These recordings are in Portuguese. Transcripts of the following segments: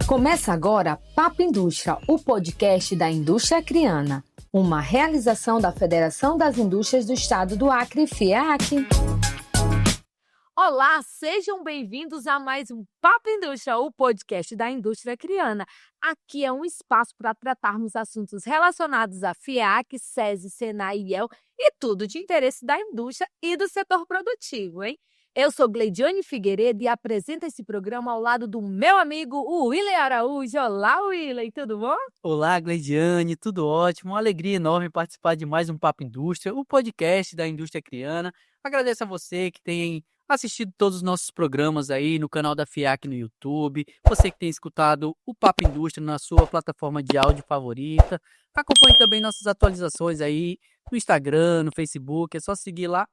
Começa agora Papo Indústria, o podcast da indústria acreana, uma realização da Federação das Indústrias do Estado do Acre, FIEAC. Olá, sejam bem-vindos a mais um Papo Indústria, o podcast da indústria acreana. Aqui é um espaço para tratarmos assuntos relacionados à FIEAC, SESI, SENAI e IEL e tudo de interesse da indústria e do setor produtivo, hein? Eu sou Gleidiane Figueiredo e apresento esse programa ao lado do meu amigo, o Willey Araújo. Olá, Willey, tudo bom? Olá, Gleidiane, tudo ótimo. Uma alegria enorme participar de mais um Papo Indústria, o podcast da indústria acreana. Agradeço a você que tem assistido todos os nossos programas aí no canal da FIEAC no YouTube, você que tem escutado o Papo Indústria na sua plataforma de áudio favorita. Acompanhe também nossas atualizações aí no Instagram, no Facebook, é só seguir lá,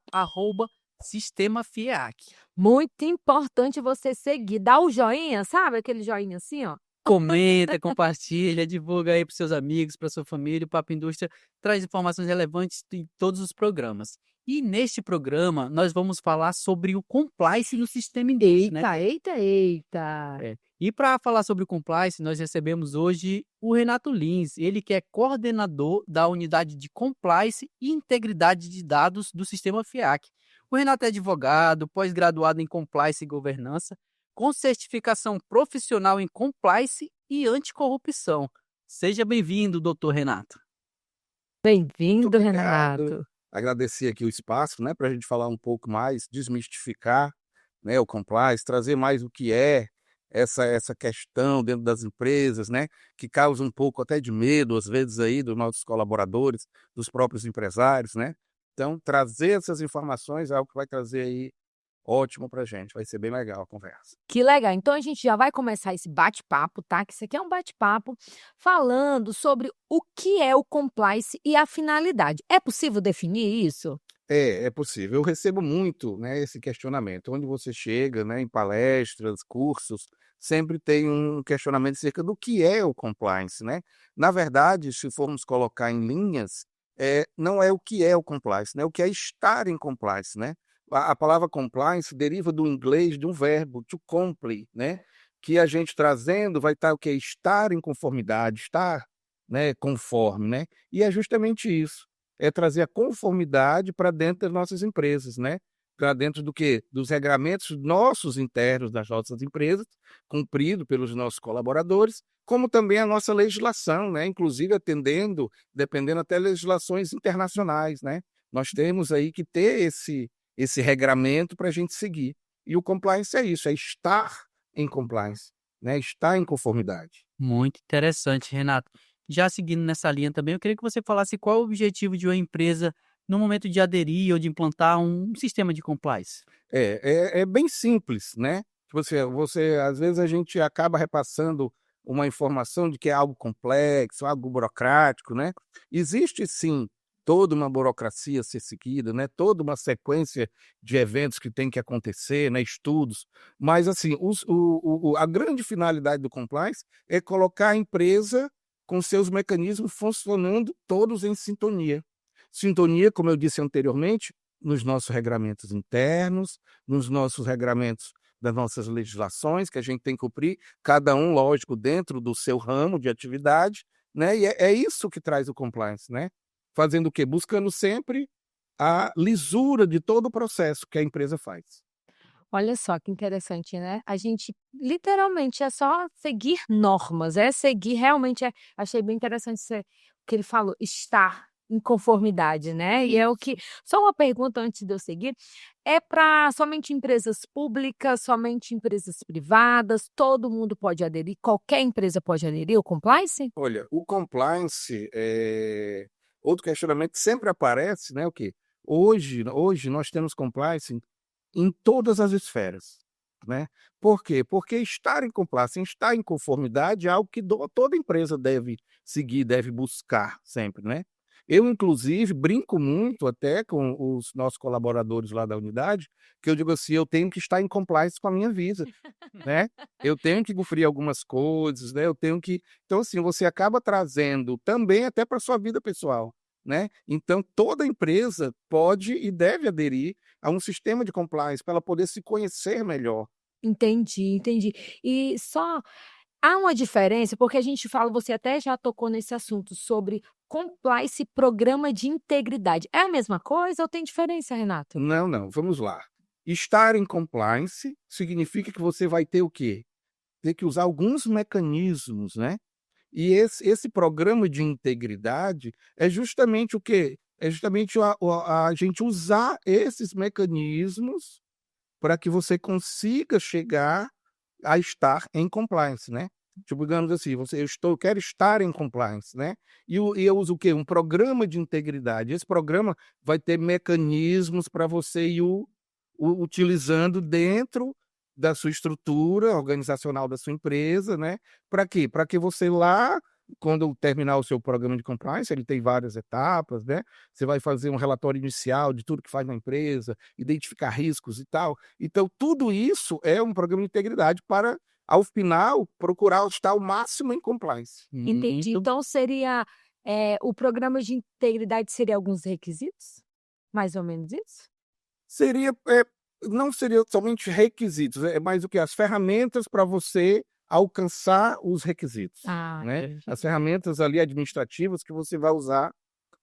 @Sistema FIEAC. Muito importante você seguir, dá o joinha, sabe aquele joinha assim, ó? Comenta, compartilha, divulga aí para seus amigos, para sua família. O Papo Indústria traz informações relevantes em todos os programas. E neste programa, nós vamos falar sobre o compliance no sistema indústria, né? Eita. E para falar sobre o compliance, nós recebemos hoje o Renato Lins, ele que é coordenador da unidade de compliance e integridade de dados do sistema FIEAC. O Renato é advogado, pós-graduado em compliance e governança, com certificação profissional em compliance e anticorrupção. Seja bem-vindo, doutor Renato. Bem-vindo, Muito obrigado. Renato. Agradecer aqui o espaço, né, para a gente falar um pouco mais, desmistificar, né, o compliance, trazer mais o que é essa questão dentro das empresas, né, que causa um pouco até de medo, às vezes, aí, dos nossos colaboradores, dos próprios empresários, né? Então, trazer essas informações é algo que vai trazer aí ótimo para a gente, vai ser bem legal a conversa. Que legal. Então a gente já vai começar esse bate-papo, tá? Que isso aqui é um bate-papo falando sobre o que é o compliance e a finalidade. É possível definir isso? É possível. Eu recebo muito, né, esse questionamento. Onde você chega, né, em palestras, cursos, sempre tem um questionamento acerca do que é o compliance, né? Na verdade, se formos colocar em linhas, não é o que é o compliance, né? O que é estar em compliance, né? A palavra compliance deriva do inglês de um verbo, to comply, né? Que a gente trazendo vai estar o que é estar em conformidade, estar, né, conforme, né? E é justamente isso. É trazer a conformidade para dentro das nossas empresas, né? Para dentro do quê? Dos regramentos nossos internos das nossas empresas, cumprido pelos nossos colaboradores, como também a nossa legislação, né? Inclusive atendendo, dependendo até legislações internacionais, né? Nós temos aí que ter esse regramento para a gente seguir. E o compliance é isso, é estar em compliance, né? Estar em conformidade. Muito interessante, Renato. Já seguindo nessa linha também, eu queria que você falasse qual é o objetivo de uma empresa no momento de aderir ou de implantar um sistema de compliance. É bem simples, né? Você, às vezes a gente acaba repassando uma informação de que é algo complexo, algo burocrático, né? Existe sim toda uma burocracia a ser seguida, né? Toda uma sequência de eventos que tem que acontecer, né? Estudos, mas assim, a grande finalidade do compliance é colocar a empresa com seus mecanismos funcionando todos em sintonia. Sintonia, como eu disse anteriormente, nos nossos regramentos internos, nos nossos regramentos das nossas legislações, que a gente tem que cumprir, cada um, lógico, dentro do seu ramo de atividade, né? E é isso que traz o compliance, né? Fazendo o quê? Buscando sempre a lisura de todo o processo que a empresa faz. Olha só que interessante, né? A gente literalmente é só seguir normas, seguir realmente achei bem interessante o que ele falou, estar em conformidade, né? E é o que só uma pergunta antes de eu seguir, é para somente empresas públicas, somente empresas privadas, todo mundo pode aderir, qualquer empresa pode aderir ao compliance? Olha, o compliance outro questionamento que sempre aparece, né? O quê? Hoje nós temos compliance em todas as esferas, né? Por quê? Porque estar em compliance, estar em conformidade é algo que toda empresa deve seguir, deve buscar sempre, né? Eu, inclusive, brinco muito até com os nossos colaboradores lá da unidade, que eu digo assim, eu tenho que estar em compliance com a minha vida, né? Eu tenho que cumprir algumas coisas, né? Eu tenho que... Então, assim, você acaba trazendo também até para a sua vida pessoal, né? Então, toda empresa pode e deve aderir a um sistema de compliance para ela poder se conhecer melhor. Entendi. E só Há uma diferença, porque a gente fala, você até já tocou nesse assunto, sobre compliance e programa de integridade. É a mesma coisa ou tem diferença, Renato? Não, não, vamos lá. Estar em compliance significa que você vai ter o quê? Ter que usar alguns mecanismos, né? E esse programa de integridade é justamente o quê? É justamente a gente usar esses mecanismos para que você consiga chegar a estar em compliance, né? Tipo, digamos assim, eu quero estar em compliance, né? E eu uso o quê? Um programa de integridade. Esse programa vai ter mecanismos para você ir utilizando dentro da sua estrutura organizacional da sua empresa, né? Para quê? Para que você lá, quando terminar o seu programa de compliance, ele tem várias etapas, né? Você vai fazer um relatório inicial de tudo que faz na empresa, identificar riscos e tal. Então, tudo isso é um programa de integridade para, ao final, procurar estar o máximo em compliance. Entendi. Muito Então seria, o programa de integridade seria alguns requisitos? Mais ou menos isso? Seria, não seria somente requisitos, é mais o que? As ferramentas para você alcançar os requisitos, Ah, né? entendi. As ferramentas ali administrativas que você vai usar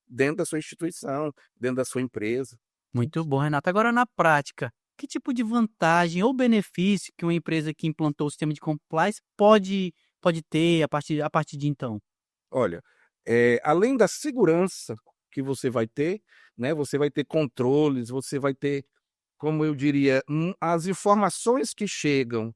dentro da sua instituição, dentro da sua empresa. Muito bom, Renato. Agora, na prática, que tipo de vantagem ou benefício que uma empresa que implantou o sistema de compliance pode ter a partir de então? Olha, além da segurança que você vai ter, né? Você vai ter controles, você vai ter, como eu diria, as informações que chegam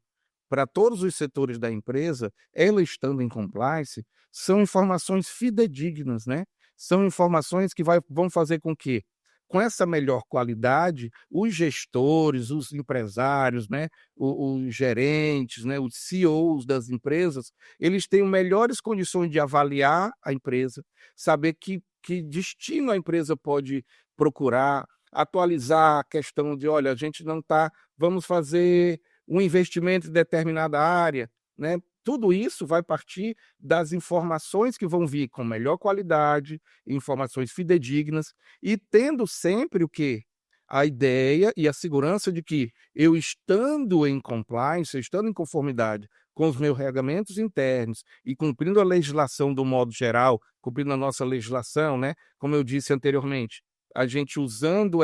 para todos os setores da empresa, ela estando em compliance, são informações fidedignas, né? São informações que vão fazer com que, com essa melhor qualidade, os gestores, os empresários, né? Os gerentes, né? Os CEOs das empresas, eles tenham melhores condições de avaliar a empresa, saber que destino a empresa pode procurar, atualizar a questão de, olha, a gente não está, vamos fazer um investimento em determinada área, né? Tudo isso vai partir das informações que vão vir com melhor qualidade, informações fidedignas e tendo sempre o quê? A ideia e a segurança de que eu estando em compliance, eu estando em conformidade com os meus regulamentos internos e cumprindo a legislação do modo geral, cumprindo a nossa legislação, né? Como eu disse anteriormente, a gente usando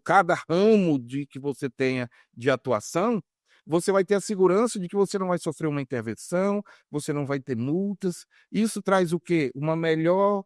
cada ramo de que você tenha de atuação, você vai ter a segurança de que você não vai sofrer uma intervenção, você não vai ter multas. Isso traz o quê? Uma melhor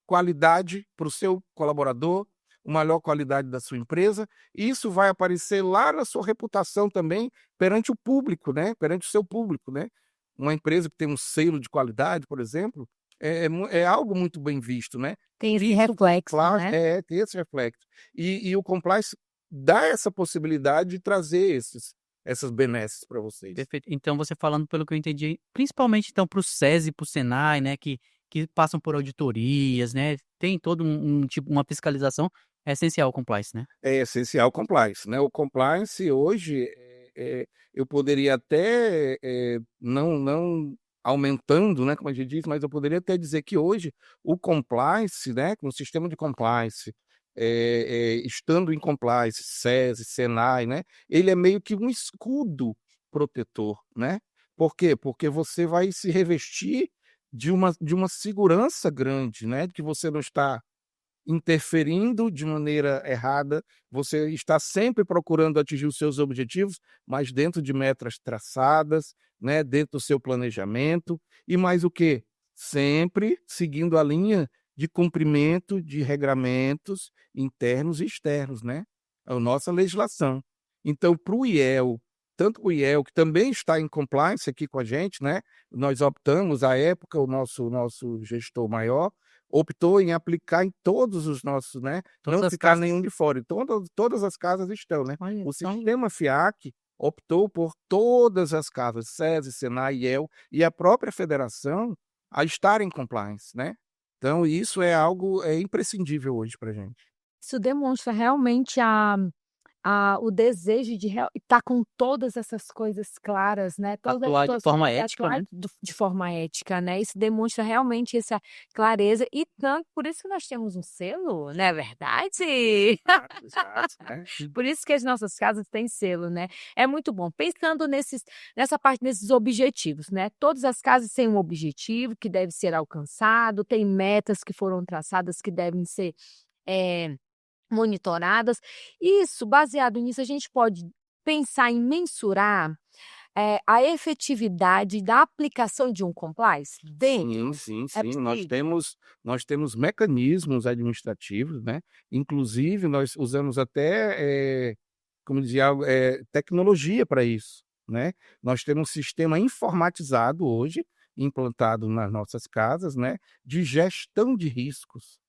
qualidade para o seu colaborador, uma melhor qualidade da sua empresa. E isso vai aparecer lá na sua reputação também perante o público, né? Perante o seu público, né? Uma empresa que tem um selo de qualidade, por exemplo, é algo muito bem visto, né? Tem esse Isso, reflexo, claro, né? tem esse reflexo. E o compliance dá essa possibilidade de trazer essas benesses para vocês. Perfeito. Então, você falando pelo que eu entendi, principalmente então para o SESI e para o Senai, né, que passam por auditorias, né, tem todo tipo, uma fiscalização, é essencial o compliance, né? É essencial o compliance, né? O compliance hoje, eu poderia até, não aumentando, né, como a gente diz, mas eu poderia até dizer que hoje o compliance, né, com o sistema de compliance, estando em compliance, SESI, Senai, né, ele é meio que um escudo protetor, né? Por quê? Porque você vai se revestir de uma segurança grande, né? De que você não está interferindo de maneira errada, você está sempre procurando atingir os seus objetivos, mas dentro de metas traçadas, né, dentro do seu planejamento, e mais o quê? Sempre seguindo a linha de cumprimento de regramentos internos e externos, né? A nossa legislação. Então, para o IEL, tanto o IEL, que também está em compliance aqui com a gente, né? Nós optamos, à época, o nosso gestor maior, optou em aplicar em todos os nossos, né? Todas Não as ficar casas. nenhum de fora. Todas as casas estão, né? Olha O só. sistema FIAC optou por todas as casas, SESI, Senai, IEL e a própria federação a estar em compliance, né? Então, isso é algo imprescindível hoje para a gente. Isso demonstra realmente a o desejo de estar com todas essas coisas claras, né? Atuar de forma ética, atuar né? de forma ética, né? Isso demonstra realmente essa clareza e tanto por isso que nós temos um selo, não é verdade? Exato, né? Por isso que as nossas casas têm selo, né? É muito bom. Pensando nessa parte, nesses objetivos, né? Todas as casas têm um objetivo que deve ser alcançado, tem metas que foram traçadas que devem ser eh, monitoradas. Isso, baseado nisso, a gente pode pensar em mensurar a efetividade da aplicação de um compliance Sim, dentro. sim, É sim. possível? Nós temos mecanismos administrativos, né? Inclusive, nós usamos até, como dizia, tecnologia para isso, né? Nós temos um sistema informatizado hoje, implantado nas nossas casas, né? De gestão de riscos,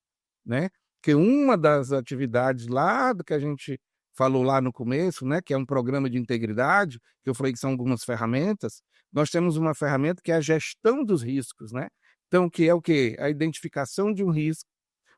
né? Que uma das atividades lá do que a gente falou lá no começo, né, que é um programa de integridade, que eu falei que são algumas ferramentas, nós temos uma ferramenta que é a gestão dos riscos, né? Então, que é o quê? A identificação de um risco,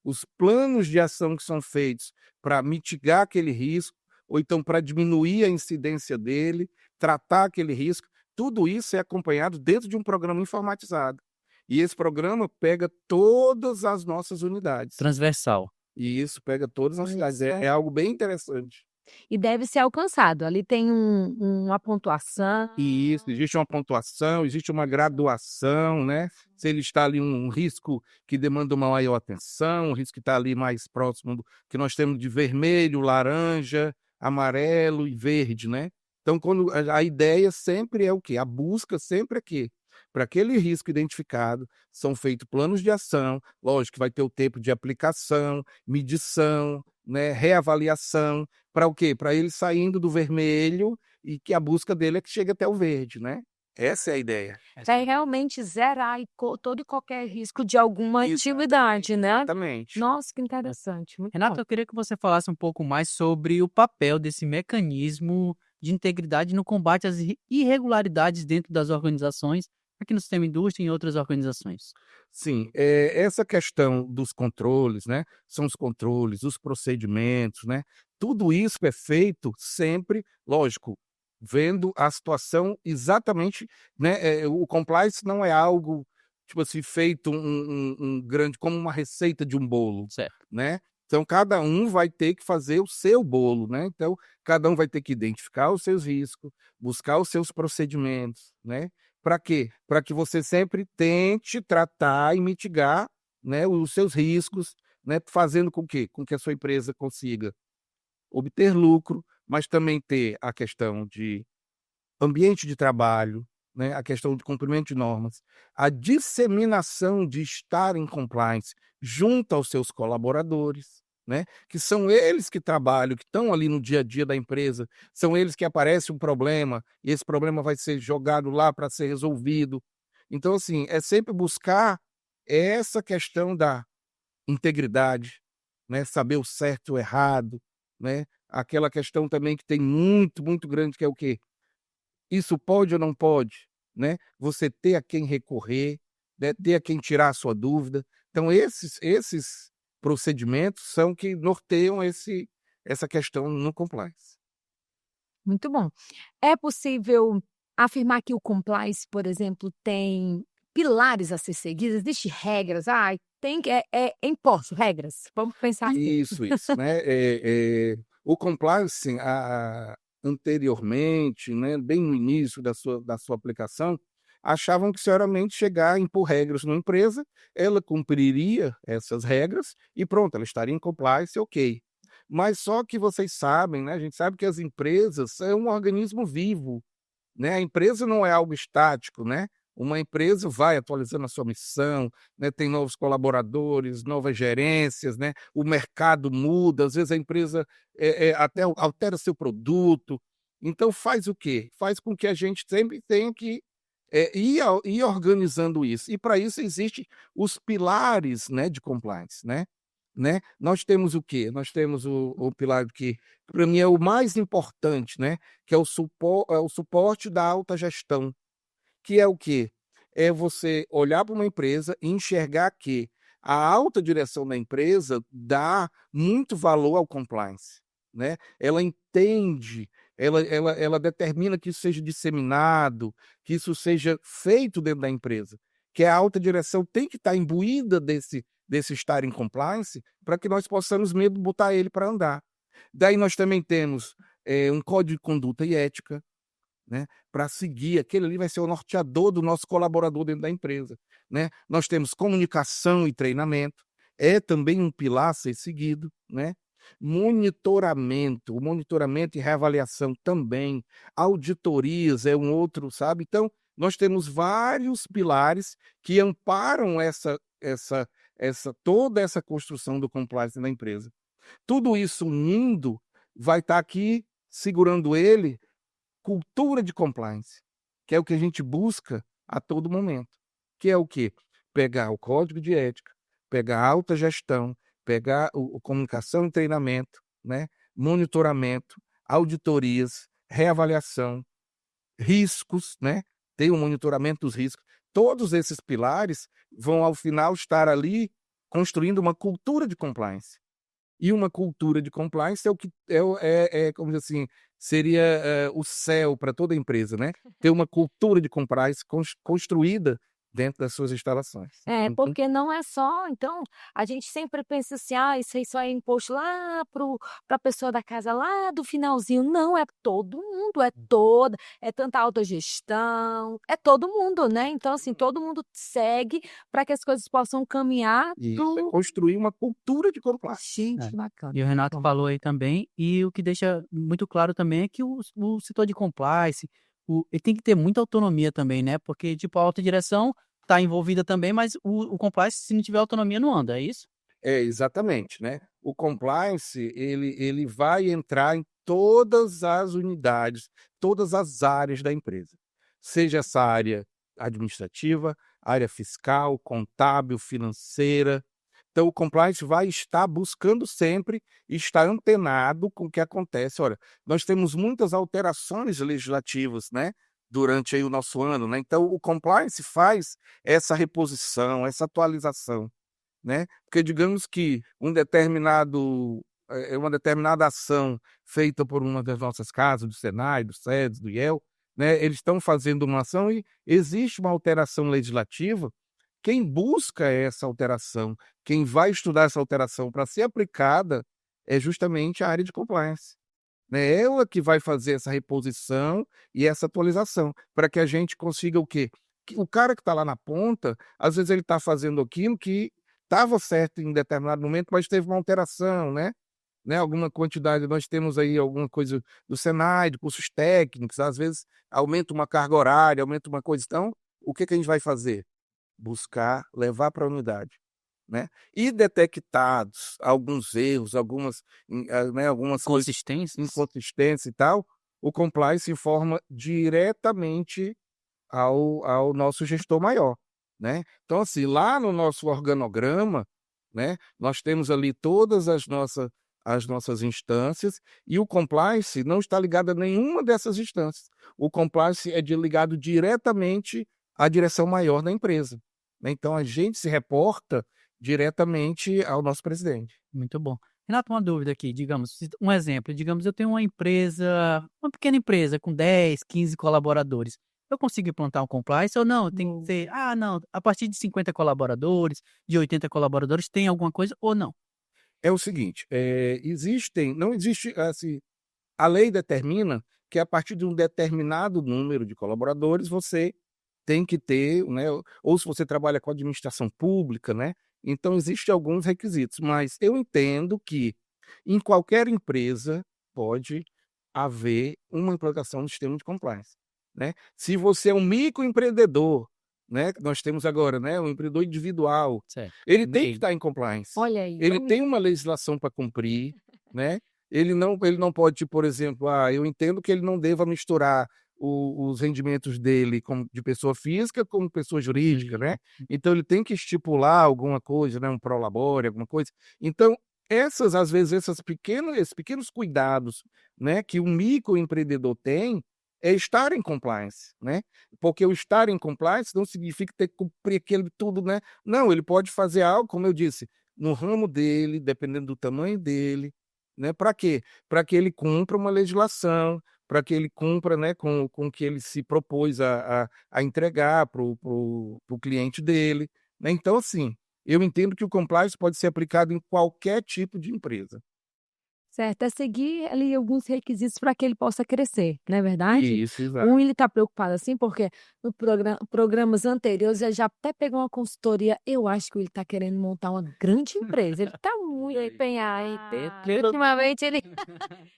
os planos de ação que são feitos para mitigar aquele risco, ou então para diminuir a incidência dele, tratar aquele risco, tudo isso é acompanhado dentro de um programa informatizado. E esse programa pega todas as nossas unidades. Transversal. E isso pega todas as unidades. Isso. É algo bem interessante. E deve ser alcançado. Ali tem uma pontuação. E isso, existe uma pontuação, existe uma graduação, né? Se ele está ali um risco que demanda uma maior atenção, um risco que está ali mais próximo do que nós temos de vermelho, laranja, amarelo e verde, né? Então, quando a ideia sempre é o quê? A busca sempre é que, para aquele risco identificado, são feitos planos de ação, lógico que vai ter o tempo de aplicação, medição, né? Reavaliação, para o quê? Para ele saindo do vermelho e que a busca dele é que chegue até o verde, né? Essa é a ideia. Vai realmente zerar todo e qualquer risco de alguma atividade, né? Exatamente. Nossa, que interessante. Muito Renato, bom. eu queria que você falasse um pouco mais sobre o papel desse mecanismo de integridade no combate às irregularidades dentro das organizações, aqui no sistema indústria e em outras organizações. Sim, essa questão dos controles, né? São os controles, os procedimentos, né? Tudo isso é feito sempre, lógico, vendo a situação exatamente, né? O compliance não é algo, tipo assim, feito um grande, como uma receita de um bolo, Certo. né? Então, cada um vai ter que fazer o seu bolo, né? Então, cada um vai ter que identificar os seus riscos, buscar os seus procedimentos, né? Para quê? Para que você sempre tente tratar e mitigar, né, os seus riscos, né, fazendo com que a sua empresa consiga obter lucro, mas também ter a questão de ambiente de trabalho, né, a questão de cumprimento de normas, a disseminação de estar em compliance junto aos seus colaboradores, né, que são eles que trabalham, que estão ali no dia a dia da empresa, são eles que aparece um problema e esse problema vai ser jogado lá para ser resolvido. Então, assim, é sempre buscar essa questão da integridade, né, saber o certo e o errado, né, aquela questão também que tem muito, muito grande, que é o quê? Isso pode ou não pode, né? Você ter a quem recorrer, né? Ter a quem tirar a sua dúvida. Então, esses procedimentos são que norteiam essa questão no compliance. Muito bom. É possível afirmar que o compliance, por exemplo, tem pilares a ser seguidos? Existem regras? Tem que imposto, regras. Vamos pensar assim. Isso, né? O compliance, anteriormente, né, bem no início da sua aplicação, achavam que somente chegar a impor regras numa empresa, ela cumpriria essas regras e pronto, ela estaria em compliance, ok. Mas só que vocês sabem, né, a gente sabe que as empresas são um organismo vivo, né? A empresa não é algo estático, né? Uma empresa vai atualizando a sua missão, né? Tem novos colaboradores, novas gerências, né? O mercado muda, às vezes a empresa até altera seu produto. Então faz o quê? Faz com que a gente sempre tenha que ir organizando isso. E para isso existem os pilares, né, de compliance, né? Nós temos o quê? Nós temos o pilar que, para mim, é o mais importante, né? Que é o suporte da alta gestão, que é o quê? É você olhar para uma empresa e enxergar que a alta direção da empresa dá muito valor ao compliance, né? Ela entende, ela determina que isso seja disseminado, que isso seja feito dentro da empresa, que a alta direção tem que estar imbuída desse estar em compliance para que nós possamos mesmo botar ele para andar. Daí nós também temos um código de conduta e ética, né, para seguir. Aquele ali vai ser o norteador do nosso colaborador dentro da empresa, né? Nós temos comunicação e treinamento, é também um pilar a ser seguido, né? Monitoramento, o monitoramento e reavaliação também, auditorias é um outro, sabe? Então, nós temos vários pilares que amparam toda essa construção do compliance na empresa. Tudo isso unindo vai estar aqui segurando ele cultura de compliance, que é o que a gente busca a todo momento, que é o quê? Pegar o código de ética, pegar a alta gestão, pegar o comunicação e treinamento, né? Monitoramento, auditorias, reavaliação, riscos, né? Tem o monitoramento dos riscos. Todos esses pilares vão, ao final, estar ali construindo uma cultura de compliance. E uma cultura de compliance é o que como dizer assim, seria o céu para toda empresa, né? Ter uma cultura de compliance construída dentro das suas instalações. É, porque não é só, então, a gente sempre pensa assim, isso aí só é imposto lá para a pessoa da casa lá do finalzinho. Não, é todo mundo, é tanta autogestão, é todo mundo, né? Então, assim, todo mundo segue para que as coisas possam caminhar Isso, é construir uma cultura de compliance. Gente, É. bacana. E o Renato Bom. falou aí também, e o que deixa muito claro também é que o setor de compliance, ele tem que ter muita autonomia também, né? Porque, tipo, a alta direção está envolvida também, mas o compliance, se não tiver autonomia, não anda, é isso? É, exatamente, né? O compliance, ele vai entrar em todas as unidades, todas as áreas da empresa. Seja essa área administrativa, área fiscal, contábil, financeira. Então, o compliance vai estar buscando sempre estar antenado com o que acontece. Olha, nós temos muitas alterações legislativas, né? Durante aí o nosso ano, né? Então, o compliance faz essa reposição, essa atualização, né? Porque digamos que uma determinada ação feita por uma das nossas casas, do Senai, do SEDES, do IEL, né? Eles estão fazendo uma ação e existe uma alteração legislativa. Quem busca essa alteração, quem vai estudar essa alteração para ser aplicada é justamente a área de compliance, né? Ela que vai fazer essa reposição e essa atualização, para que a gente consiga o quê? O cara que está lá na ponta, às vezes ele está fazendo aquilo que estava certo em determinado momento, mas teve uma alteração, né? Alguma quantidade, nós temos aí alguma coisa do Senai, de cursos técnicos, às vezes aumenta uma carga horária, aumenta uma coisa. Então, o que a gente vai fazer? Buscar levar para a unidade, né? E detectados alguns erros, algumas coisas, inconsistências e tal, o compliance informa diretamente ao nosso gestor maior, né? Então, assim, lá no nosso organograma, né, nós temos ali todas as nossas instâncias e o compliance não está ligado a nenhuma dessas instâncias. O compliance é ligado diretamente à direção maior da empresa, né? Então, a gente se reporta diretamente ao nosso presidente. Muito bom. Renato, uma dúvida aqui, digamos, um exemplo, digamos, eu tenho uma pequena empresa com 10, 15 colaboradores. Eu consigo implantar um compliance ou não? Tem que ser, não, a partir de 50 colaboradores, de 80 colaboradores, tem alguma coisa ou não? É o seguinte, não existe, assim, a lei determina que a partir de um determinado número de colaboradores você tem que ter, né, ou se você trabalha com administração pública, né, então existem alguns requisitos, mas eu entendo que em qualquer empresa pode haver uma implantação do sistema de compliance, né? Se você é um microempreendedor, né, que nós temos agora, né, um empreendedor individual, Certo. ele tem que estar em compliance. Olha aí. Ele tem uma legislação para cumprir, né? Ele não pode, por exemplo, eu entendo que ele não deva misturar os rendimentos dele de pessoa física com pessoa jurídica, né? Então ele tem que estipular alguma coisa, né? Um prolabore, alguma coisa. Então, às vezes, esses pequenos cuidados, né, que o microempreendedor tem, é estar em compliance, né? Porque o estar em compliance não significa ter que cumprir aquilo tudo, né? Não, ele pode fazer algo, como eu disse, no ramo dele, dependendo do tamanho dele, né? Para quê? Para que ele cumpra uma legislação, para que ele cumpra, né, com o que ele se propôs a entregar para o cliente dele, né? Então, assim, eu entendo que o compliance pode ser aplicado em qualquer tipo de empresa. Certo, é seguir ali alguns requisitos para que ele possa crescer, não é verdade? Isso, exato. Ele está preocupado assim, porque no programas anteriores ele já até pegou uma consultoria. Eu acho que ele está querendo montar uma grande empresa. Ele está muito empenhado, hein? Ultimamente ele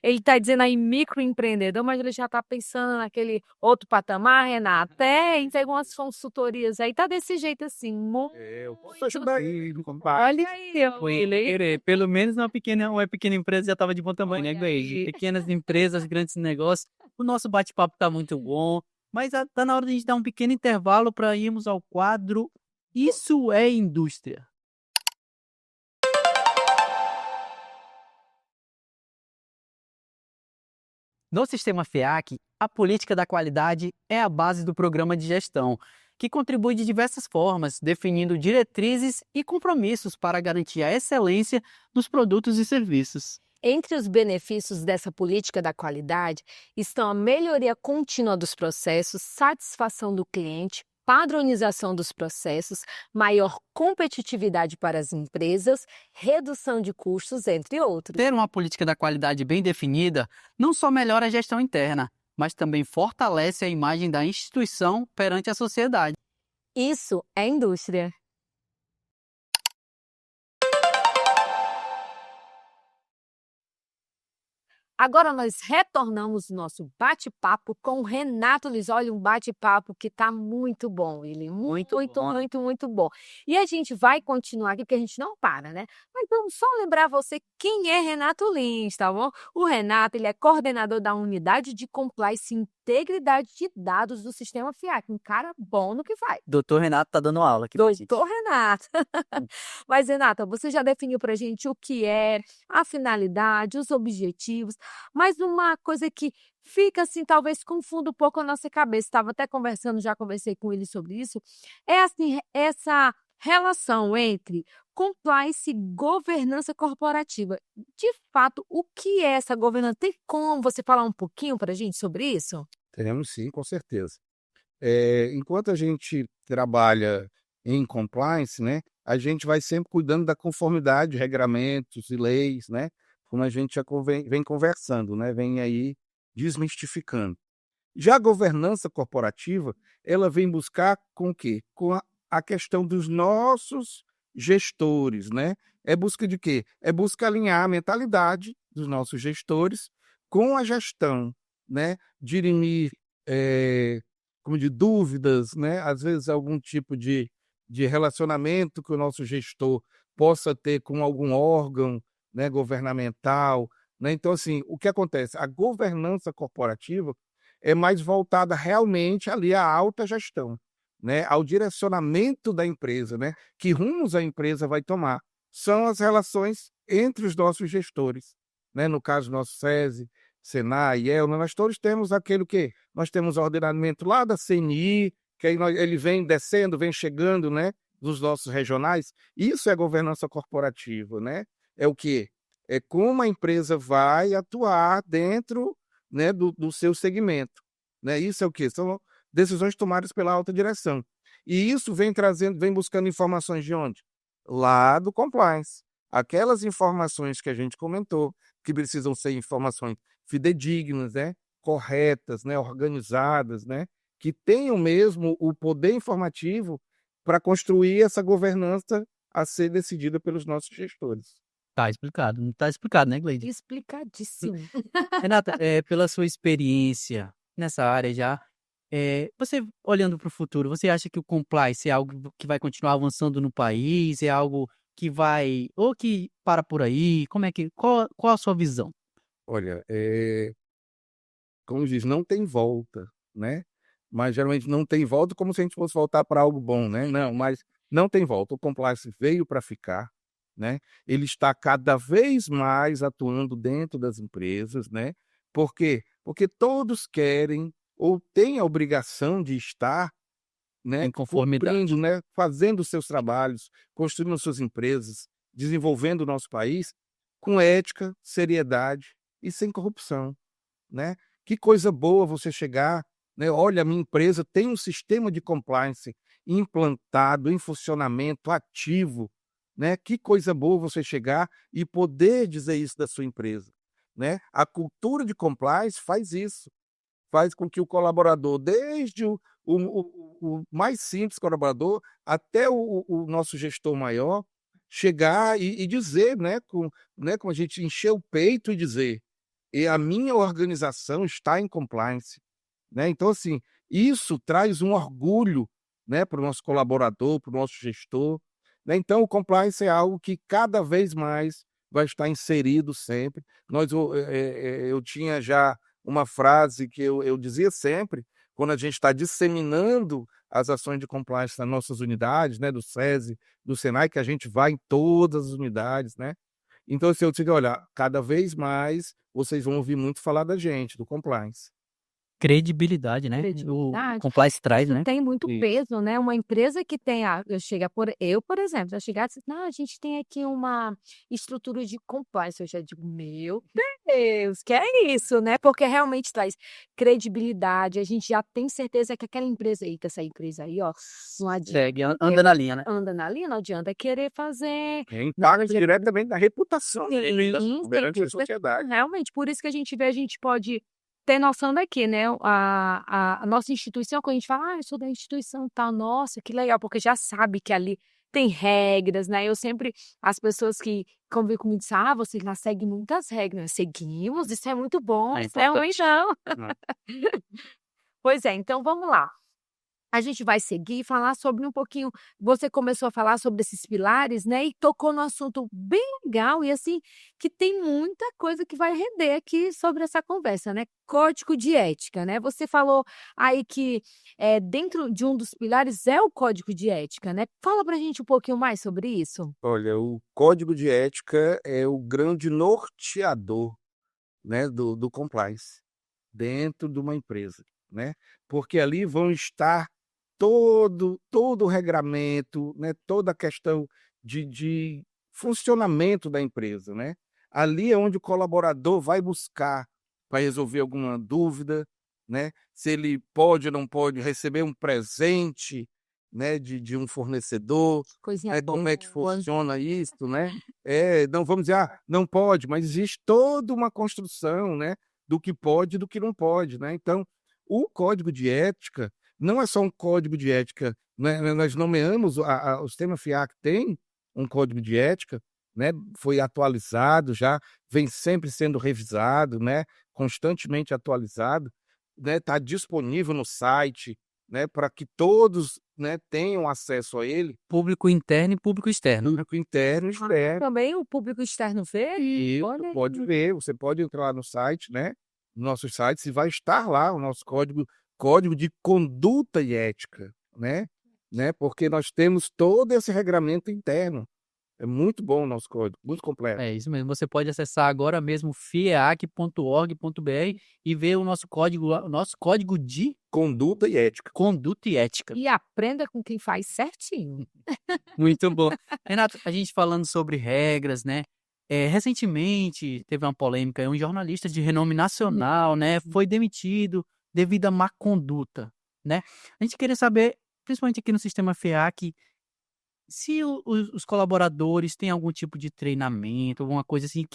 ele está dizendo aí microempreendedor, mas ele já está pensando naquele outro patamar, Renata. Até entregou umas consultorias aí, tá desse jeito assim, Eu posso ajudar aí no compliance. olha aí, ó, Willy. Pelo menos uma pequena empresa já estava de bom tamanho, né, Gleide? Pequenas empresas, grandes negócios. O nosso bate-papo tá muito bom, mas tá na hora de a gente dar um pequeno intervalo para irmos ao quadro Isso é Indústria. No sistema FIAC, a política da qualidade é a base do programa de gestão, que contribui de diversas formas, definindo diretrizes e compromissos para garantir a excelência dos produtos e serviços. Entre os benefícios dessa política da qualidade estão a melhoria contínua dos processos, satisfação do cliente, padronização dos processos, maior competitividade para as empresas, redução de custos, entre outros. Ter uma política da qualidade bem definida não só melhora a gestão interna, mas também fortalece a imagem da instituição perante a sociedade. Isso é indústria. Agora nós retornamos o nosso bate-papo com o Renato Luiz. Olha, um bate-papo que está muito bom, ele muito bom. E a gente vai continuar aqui, porque a gente não para, né? Mas vamos só lembrar você quem é Renato Lins, tá bom? O Renato, ele é coordenador da Unidade de Compliance e Integridade de Dados do Sistema FIAC. Um cara bom no que faz. Doutor Renato tá dando aula aqui. Doutor Renato. Mas, Renata, você já definiu para a gente o que é, a finalidade, os objetivos, mas uma coisa que fica assim, talvez confunda um pouco a nossa cabeça, estava até conversando, já conversei com ele sobre isso, é assim, essa relação entre compliance e governança corporativa. De fato, o que é essa governança? Tem como você falar um pouquinho para a gente sobre isso? Temos sim, com certeza. Enquanto a gente trabalha em compliance, né, a gente vai sempre cuidando da conformidade, regramentos e leis, né, como a gente já vem conversando, né, vem aí desmistificando. Já a governança corporativa, ela vem buscar com o quê? Com a questão dos nossos gestores, né? É busca de quê? É busca alinhar a mentalidade dos nossos gestores com a gestão, né? Dirimir como de dúvidas, né? Às vezes algum tipo de relacionamento que o nosso gestor possa ter com algum órgão, né, governamental, né? Então, assim, o que acontece? A governança corporativa é mais voltada realmente ali à alta gestão, né? Ao direcionamento da empresa, né? Que rumos a empresa vai tomar. São as relações entre os nossos gestores, né? No caso, nosso SESI, Senai, ELNA, nós todos temos aquele que nós temos o ordenamento lá da CNI, que aí ele vem descendo, vem chegando, né? Dos nossos regionais. Isso é governança corporativa, né? É o quê? É como a empresa vai atuar dentro, né, do seu segmento, né? Isso é o quê? São decisões tomadas pela alta direção. E isso vem trazendo, vem buscando informações de onde? Lá do compliance. Aquelas informações que a gente comentou, que precisam ser informações fidedignas, né? Corretas, né? Organizadas, né? Que tenham mesmo o poder informativo para construir essa governança a ser decidida pelos nossos gestores. Tá explicado, não tá explicado, né, Gleide? Explicadíssimo. Renata, pela sua experiência nessa área já, você olhando para o futuro, você acha que o compliance é algo que vai continuar avançando no país? É algo que vai ou que para por aí? Qual a sua visão? Olha, como diz, não tem volta, né? Mas geralmente não tem volta como se a gente fosse voltar para algo bom, né? Não, mas não tem volta. O compliance veio para ficar, né? Ele está cada vez mais atuando dentro das empresas, né? Por quê? Porque todos querem ou têm a obrigação de estar, né, Em conformidade. cumprindo, né, fazendo os seus trabalhos, construindo suas empresas, desenvolvendo o nosso país com ética, seriedade e sem corrupção, né? Que coisa boa você chegar, né? Olha, a minha empresa tem um sistema de compliance implantado, em funcionamento, ativo, né? Que coisa boa você chegar e poder dizer isso da sua empresa, né? A cultura de compliance faz isso, faz com que o colaborador, desde o mais simples colaborador até o nosso gestor maior, chegar e dizer, né, com a gente encher o peito e dizer: "E a minha organização está em compliance", né. Então, assim, isso traz um orgulho, né, para o nosso colaborador, para o nosso gestor, né. Então o compliance é algo que cada vez mais vai estar inserido sempre. Eu tinha já uma frase que eu dizia sempre, quando a gente está disseminando as ações de compliance nas nossas unidades, né, do SESI, do SENAI, que a gente vai em todas as unidades, né. Então, assim, eu digo: "Olha, cada vez mais vocês vão ouvir muito falar da gente, do compliance". Credibilidade, né? O Credibilidade. compliance traz, Isso né? tem muito Isso. peso, né, uma empresa que tem eu, por exemplo, se eu chegar e dizer: "Não, a gente tem aqui uma estrutura de compliance", eu já digo: "Meu Deus, que é isso?", né, porque realmente traz credibilidade, a gente já tem certeza que aquela empresa eita, essa empresa aí, ó, não adianta, Segue, anda na linha, né? anda na linha, não adianta querer fazer Impacta diretamente na reputação deles sim, perante a sim, sociedade. realmente, por isso que a gente vê, a gente pode ter noção daqui, né, a nossa instituição, quando a gente fala: "Ah, eu sou da instituição tal", nossa, que legal, porque já sabe que ali tem regras, né, eu sempre as pessoas que convivem comigo dizem: "Ah, vocês lá seguem muitas regras", seguimos, isso é muito bom, É isso é ruim importante. não. Né? Pois é, então vamos lá. A gente vai seguir e falar sobre um pouquinho você começou a falar sobre esses pilares, né, e tocou no assunto bem legal e, assim, que tem muita coisa que vai render aqui sobre essa conversa, né, código de ética, né. Você falou aí que, dentro de um dos pilares é o código de ética, né. Fala pra gente um pouquinho mais sobre isso. Olha, o código de ética é o grande norteador, né, do compliance, dentro de uma empresa, né, porque ali vão estar todo o regramento, né, toda a questão de funcionamento da empresa, né. Ali é onde o colaborador vai buscar para resolver alguma dúvida, né, se ele pode ou não pode receber um presente, né, de um fornecedor, Coisinha né, como é que boa. funciona isso, né. Não vamos dizer: "Ah, não pode", mas existe toda uma construção, né, do que pode e do que não pode, né. Então, o código de ética não é só um código de ética, né, nós nomeamos o sistema FIAC tem um código de ética, né, foi atualizado já, vem sempre sendo revisado, né, constantemente atualizado, né, está disponível no site, né, para que todos, né, tenham acesso a ele, Público interno e público externo. público interno e externo. Também o público externo vê? Isso, Olha pode aí. ver, você pode entrar lá no site, né, no nosso site, e vai estar lá o nosso código de conduta e ética, né, porque nós temos todo esse regramento interno. É muito bom o nosso código, muito completo. É isso mesmo. Você pode acessar agora mesmo fiac.org.br e ver o nosso código lá, o nosso código de Conduta e ética. conduta e ética. E aprenda com quem faz certinho. Muito bom. Renato, a gente falando sobre regras, né? Recentemente teve uma polêmica, um jornalista de renome nacional, né, foi demitido devido à má conduta, né? A gente queria saber, principalmente aqui no sistema FIAC, se os colaboradores têm algum tipo de treinamento, alguma coisa assim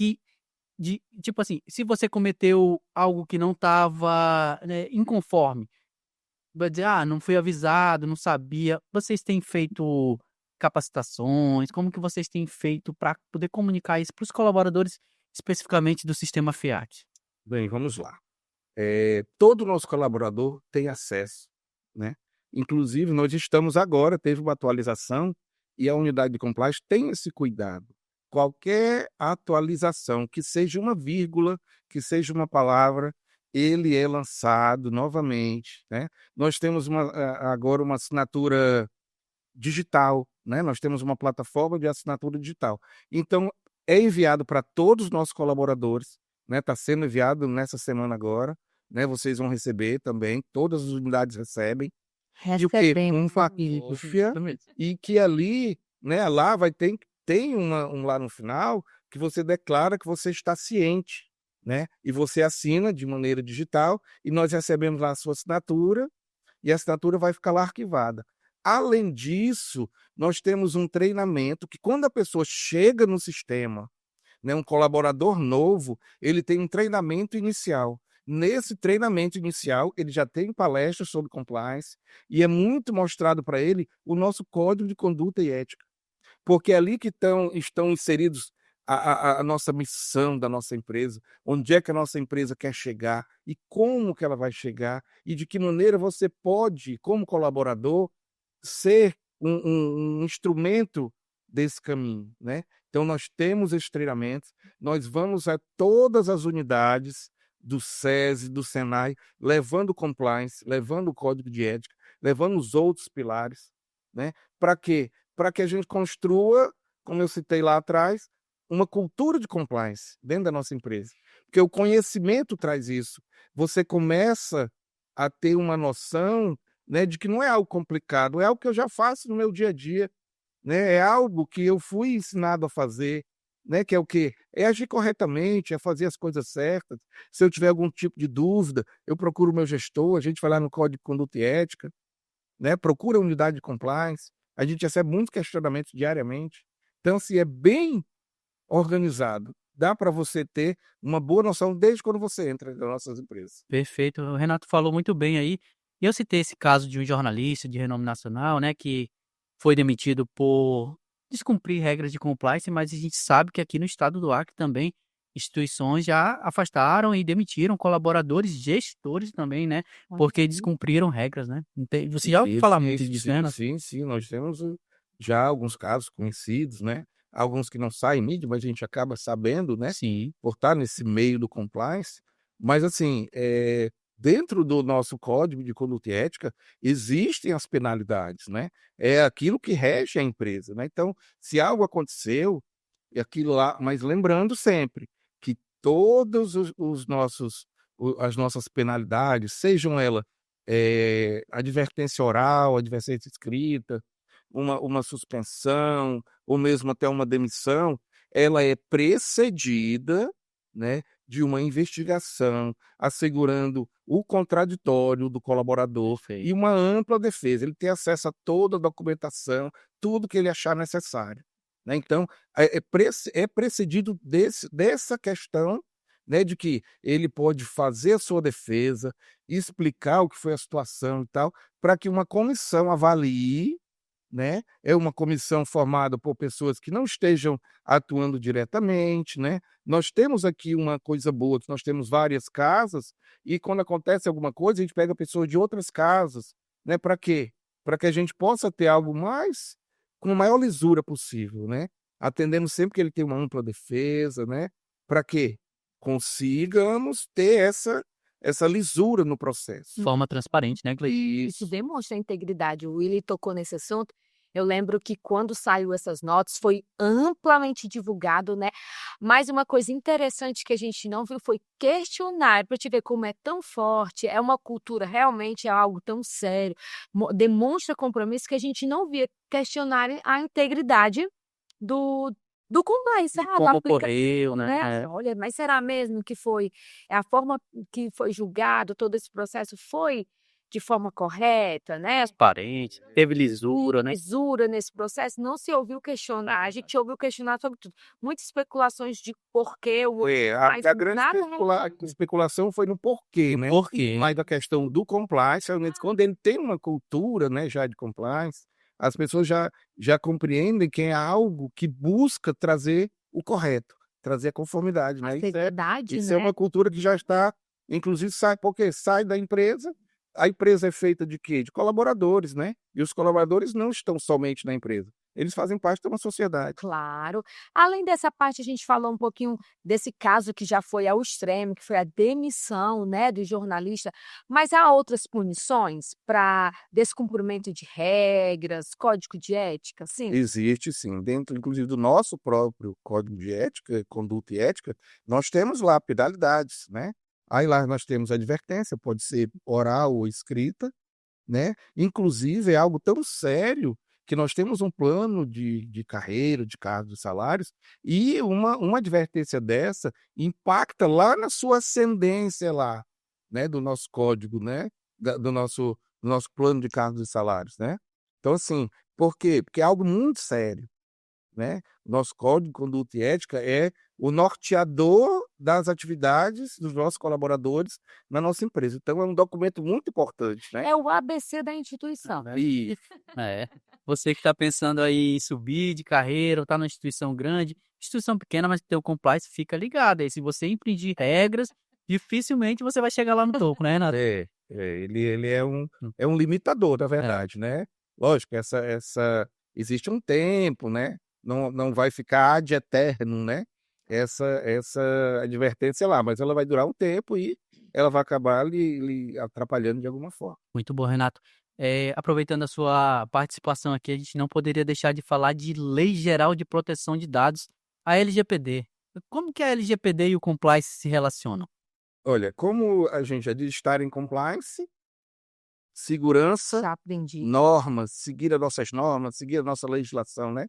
tipo assim, se você cometeu algo que não estava, né, inconforme, vai dizer: "Ah, não fui avisado, não sabia". Vocês têm feito capacitações? Como que vocês têm feito para poder comunicar isso para os colaboradores, especificamente do sistema FIAC? Bem, vamos lá. Todo nosso colaborador tem acesso, né. Inclusive nós estamos agora teve uma atualização e a unidade de compliance tem esse cuidado. Qualquer atualização, que seja uma vírgula, que seja uma palavra, ele é lançado novamente, né. Nós temos agora uma assinatura digital, né, nós temos uma plataforma de assinatura digital. Então, é enviado para todos os nossos colaboradores, né, está sendo enviado nessa semana agora, né, vocês vão receber também, todas as unidades recebem, e o quê? Recebemos, Uma queridos. cópia, e que ali, né, lá vai tem lá no final, que você declara que você está ciente, né? E você assina de maneira digital e nós recebemos lá a sua assinatura e a assinatura vai ficar lá arquivada. Além disso, nós temos um treinamento que quando a pessoa chega no sistema, né, um colaborador novo, ele tem um treinamento inicial. Nesse treinamento inicial, ele já tem palestras sobre compliance e é muito mostrado para ele o nosso código de conduta e ética, porque é ali que estão inseridos a nossa missão da nossa empresa, onde é que a nossa empresa quer chegar e como que ela vai chegar e de que maneira você pode, como colaborador, ser um instrumento desse caminho, né? Então, nós temos esses treinamentos, nós vamos a todas as unidades do SESI, do SENAI, levando compliance, levando o código de ética, levando os outros pilares, né? Para quê? Para que a gente construa, como eu citei lá atrás, uma cultura de compliance dentro da nossa empresa. Porque o conhecimento traz isso. Você começa a ter uma noção, né, de que não é algo complicado, é algo que eu já faço no meu dia a dia, né? É algo que eu fui ensinado a fazer, né? Que é o quê? É agir corretamente, é fazer as coisas certas. Se eu tiver algum tipo de dúvida, eu procuro o meu gestor, a gente vai lá no Código de Conduta e Ética, né? Procura a unidade de compliance, a gente recebe muitos questionamentos diariamente. Então, assim, é bem organizado. Dá para você ter uma boa noção desde quando você entra nas nossas empresas. Perfeito. O Renato falou muito bem aí. E eu citei esse caso de um jornalista de renome nacional, né, que foi demitido por descumprir regras de compliance, mas a gente sabe que aqui no estado do Acre também instituições já afastaram e demitiram colaboradores, gestores também, né, porque descumpriram regras, né. Você já ouviu falar muito disso, né, Renato? Sim, nós temos já alguns casos conhecidos, né? Alguns que não saem em mídia, mas a gente acaba sabendo, né? Sim, Por estar nesse meio do compliance. Mas, assim, dentro do nosso código de conduta e ética, existem as penalidades, né? É aquilo que rege a empresa, né? Então, se algo aconteceu, é aquilo lá, mas lembrando sempre que todos as nossas penalidades, sejam elas advertência oral, advertência escrita, uma suspensão, ou mesmo até uma demissão, ela é precedida, né, de uma investigação, assegurando o contraditório do colaborador e perfeito. uma ampla defesa. Ele tem acesso a toda a documentação, tudo que ele achar necessário, né? Então, é precedido dessa questão, né, de que ele pode fazer a sua defesa, explicar o que foi a situação e tal, para que uma comissão avalie, né? É uma comissão formada por pessoas que não estejam atuando diretamente, né? Nós temos aqui uma coisa boa, que nós temos várias casas e quando acontece alguma coisa, a gente pega pessoas de outras casas, né? Para quê? Para que a gente possa ter algo mais com a maior lisura possível, né? Atendendo sempre que ele tem uma ampla defesa, né? Para quê? Consigamos ter essa lisura no processo. Forma transparente, né, Cleiton? Isso demonstra integridade. O Willy tocou nesse assunto. Eu lembro que quando saiu essas notas foi amplamente divulgado, né? Mas uma coisa interessante que a gente não viu foi questionar para te ver como é tão forte, é uma cultura, realmente é algo tão sério, demonstra compromisso que a gente não via questionar a integridade do do compliance, da Como aplicação, ocorreu, né? né? Olha, mas será mesmo que foi a forma que foi julgado todo esse processo foi de forma correta, né? Transparente, teve lisura, né? Lisura nesse processo, não se ouviu questionar, a gente ouviu questionar sobre tudo. Muitas especulações de porquê o mas A grande nada especulação foi no porquê, né? Por quê? Mas da questão do compliance, realmente, quando ele tem uma cultura, né, já de compliance, as pessoas já compreendem que é algo que busca trazer o correto, trazer a conformidade, a né? seriedade, Isso é né? uma cultura que já está, inclusive, porque sai da empresa, a empresa é feita de quê? De colaboradores, né? E os colaboradores não estão somente na empresa, eles fazem parte de uma sociedade. Claro. Além dessa parte, a gente falou um pouquinho desse caso que já foi ao extremo, que foi a demissão, né, do jornalista, mas há outras punições para descumprimento de regras, código de ética, sim? Existe sim, dentro inclusive do nosso próprio código de ética, conduta e ética, nós temos lá penalidades, né? Aí lá nós temos advertência, pode ser oral ou escrita, né? Inclusive é algo tão sério que nós temos um plano de carreira, de cargos e salários, e uma advertência dessa impacta lá na sua ascendência lá, né, do nosso código, né, do nosso plano de cargos e salários, né. Então, assim, por quê? Porque é algo muito sério, né. Nosso código de conduta e ética é o norteador das atividades dos nossos colaboradores na nossa empresa. Então é um documento muito importante, né. É o ABC da instituição. E É. Você que está pensando aí em subir de carreira ou está numa instituição grande, instituição pequena, mas que tem o compliance, fica ligado aí. Se você infringir regras, dificilmente você vai chegar lá no topo, né, Renato? ele é um limitador, na verdade, né. Lógico, existe um tempo, né, não vai ficar ad eternum, né, essa advertência lá, mas ela vai durar um tempo e ela vai acabar lhe atrapalhando de alguma forma. Muito bom, Renato. Aproveitando a sua participação aqui, a gente não poderia deixar de falar de Lei Geral de Proteção de Dados, a LGPD. Como que a LGPD e o compliance se relacionam? Olha, como a gente já disse, estar em compliance, segurança, Já aprendi. seguir as nossas normas, seguir a nossa legislação, né.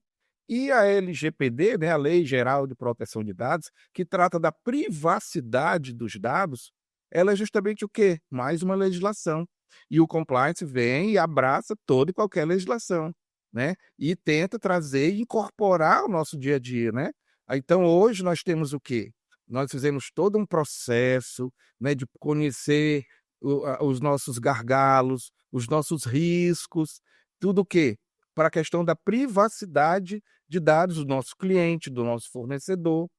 E a LGPD, né, a Lei Geral de Proteção de Dados, que trata da privacidade dos dados, ela é justamente o quê? Mais uma legislação. E o compliance vem e abraça toda e qualquer legislação, né, e tenta trazer e incorporar ao nosso dia a dia, né. Então hoje nós temos o quê? Nós fizemos todo um processo, né, de conhecer os nossos gargalos, os nossos riscos, tudo o quê? Para a questão da privacidade de dados do nosso cliente, do nosso fornecedor,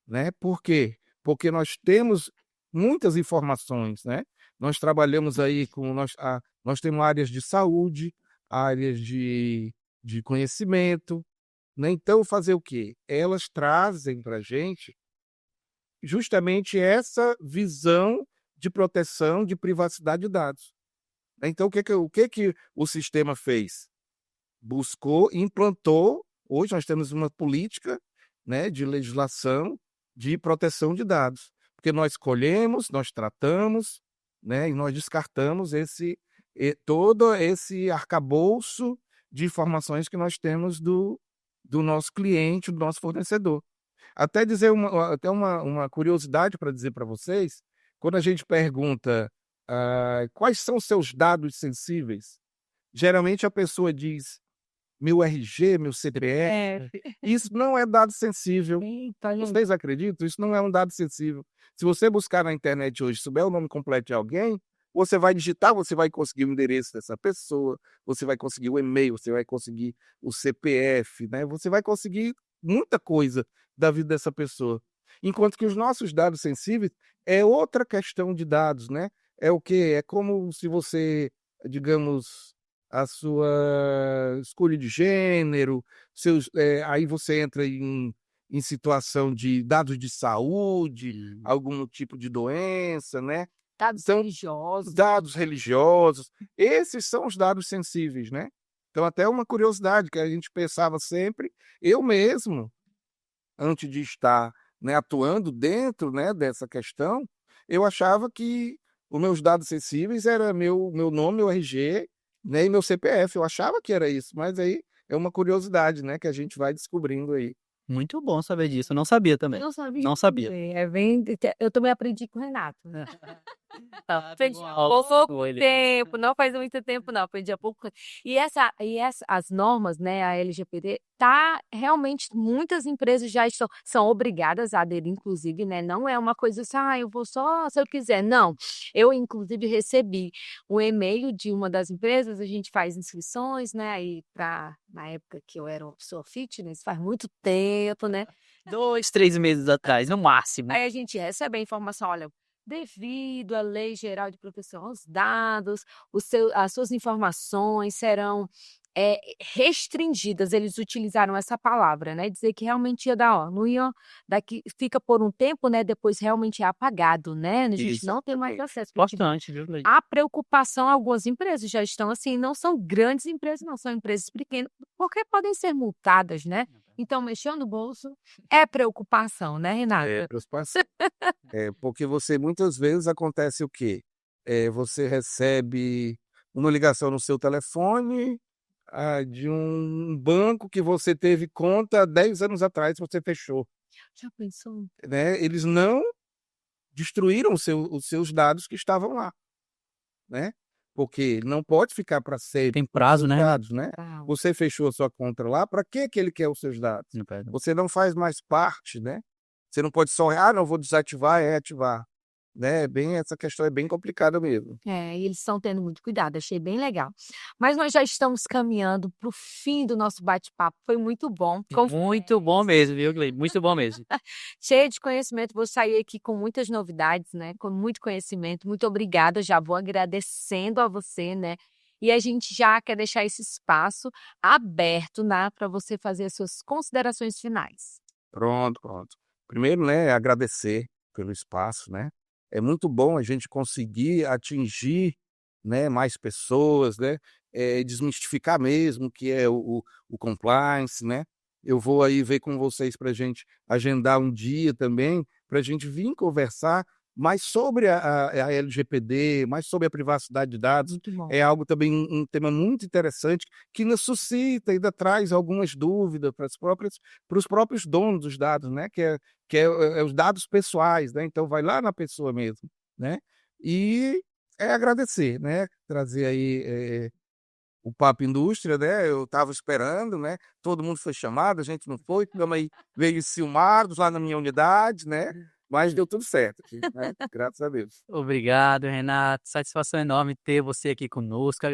né. Por quê? Porque nós temos muitas informações, né. Nós trabalhamos aí nós temos áreas de saúde, áreas de conhecimento, né. Então fazer o quê? Elas trazem para a gente justamente essa visão de proteção, de privacidade de dados, né. Então o que que o sistema fez? Buscou, implantou. Hoje nós temos uma política, né, de legislação de proteção de dados, porque nós colhemos, nós tratamos, né, e nós descartamos todo esse arcabouço de informações que nós temos do nosso cliente, do nosso fornecedor. Até uma curiosidade para dizer para vocês, quando a gente pergunta, quais são os seus dados sensíveis, geralmente a pessoa diz: "Meu RG, meu CPF". Isso não é dado sensível. Eita, gente. Vocês acreditam? Isso não é um dado sensível. Se você buscar na internet hoje, souber o nome completo de alguém, você vai digitar, você vai conseguir o endereço dessa pessoa, você vai conseguir o e-mail, você vai conseguir o CPF, né, você vai conseguir muita coisa da vida dessa pessoa. Enquanto que os nossos dados sensíveis é outra questão de dados, né. É o quê? É como se você, digamos, a sua escolha de gênero, aí você entra em situação de dados de saúde, algum tipo de doença, né. Dados São religiosos. dados religiosos, esses são os dados sensíveis, né. Então até uma curiosidade que a gente pensava sempre, eu mesmo, antes de estar, né, atuando dentro, né, dessa questão, eu achava que os meus dados sensíveis era meu nome, meu RG, né, e meu CPF, eu achava que era isso, mas aí é uma curiosidade, né, que a gente vai descobrindo aí. Muito bom saber disso, eu não sabia também. Não sabia. Não sabia. Eu também aprendi com o Renato. Aprendi Teve uma há aula pouco com ele. tempo, não faz muito tempo não, aprendi há pouco tempo. As normas, né, a LGPD, realmente muitas empresas já são obrigadas a aderir, inclusive, né, não é uma coisa assim: "Ah, eu vou só se eu quiser", não. Eu inclusive recebi um e-mail de uma das empresas, a gente faz inscrições, né, aí na época que eu era uma pessoa fitness, faz muito tempo, né. 2, 3 meses atrás, no máximo. Aí a gente recebe a informação: "Olha, devido à Lei Geral de Proteção aos Dados, as suas informações serão, restringidas", eles utilizaram essa palavra, né, dizer que realmente ia dar, ó, não ia daqui fica por um tempo, né, depois realmente é apagado, né, a gente não tem mais acesso. Importante, viu, Leide? A preocupação, algumas empresas já estão assim, não são grandes empresas não, são empresas pequenas, porque podem ser multadas, né. Então mexeu no bolso, é preocupação, né, Renata? Preocupação. Porque você muitas vezes acontece o quê? Você recebe uma ligação no seu telefone, de um banco que você teve conta 10 anos atrás, você fechou, Já pensou? né? Eles não destruíram os seus dados que estavam lá, né? Porque não pode ficar para sempre Tem os prazo, seus né? dados, né? Uau. Você fechou a sua conta lá, para que ele quer os seus dados? Não perde. Você não faz mais parte, né? Você não pode só, não, vou desativar, ativar, né? Essa questão é bem complicada mesmo. E eles estão tendo muito cuidado, achei bem legal. Mas nós já estamos caminhando para o fim do nosso bate-papo, foi muito bom. Muito bom mesmo, viu, Gleide? Muito bom mesmo. Cheia de conhecimento, vou sair aqui com muitas novidades, né? Com muito conhecimento. Muito obrigada, já vou agradecendo a você, né? E a gente já quer deixar esse espaço aberto, né, para você fazer as suas considerações finais. Pronto. Primeiro, né, agradecer pelo espaço, né? É muito bom a gente conseguir atingir, né, mais pessoas, né? Desmistificar mesmo o que é o compliance, né? Eu vou aí ver com vocês para a gente agendar um dia também, para a gente vir conversar mais sobre a LGPD, mais sobre a privacidade de dados. Muito bom. É algo também, um tema muito interessante, que nos suscita, ainda traz algumas dúvidas para os próprios donos dos dados, né? Que é os dados pessoais, né? Então vai lá na pessoa mesmo, né? E agradecer, né? Trazer aí o Papo Indústria, né? Eu estava esperando, né? Todo mundo foi chamado, a gente não foi, ficamos aí meio ciumados lá na minha unidade, né? Mas deu tudo certo, né? Graças a Deus. Obrigado, Renato. Satisfação enorme ter você aqui conosco.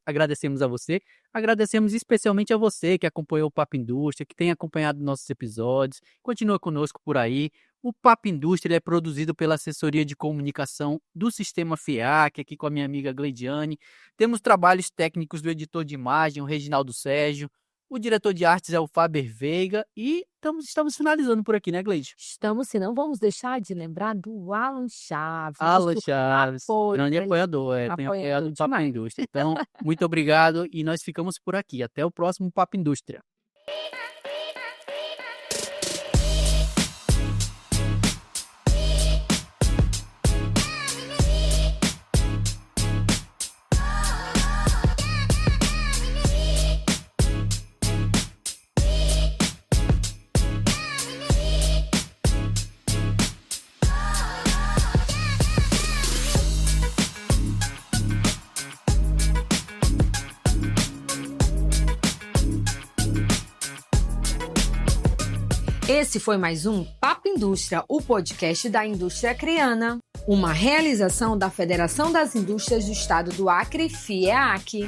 Agradecemos a você. Agradecemos especialmente a você que acompanhou o Papo Indústria, que tem acompanhado nossos episódios. Continua conosco por aí. O Papo Indústria é produzido pela assessoria de comunicação do Sistema FIAC, aqui com a minha amiga Gleidiane. Temos trabalhos técnicos do editor de imagem, o Reginaldo Sérgio. O diretor de artes é o Faber Veiga e estamos finalizando por aqui, né, Gleide? Estamos, se não vamos deixar de lembrar do Alan Chaves. Alan nosso Chaves, apoio, grande ele- apoiador, tem apoiado o Papo Indústria. Então, muito obrigado e nós ficamos por aqui. Até o próximo Papo Indústria. Esse foi mais um Papo Indústria, o podcast da indústria acreana. Uma realização da Federação das Indústrias do Estado do Acre, FIEAC.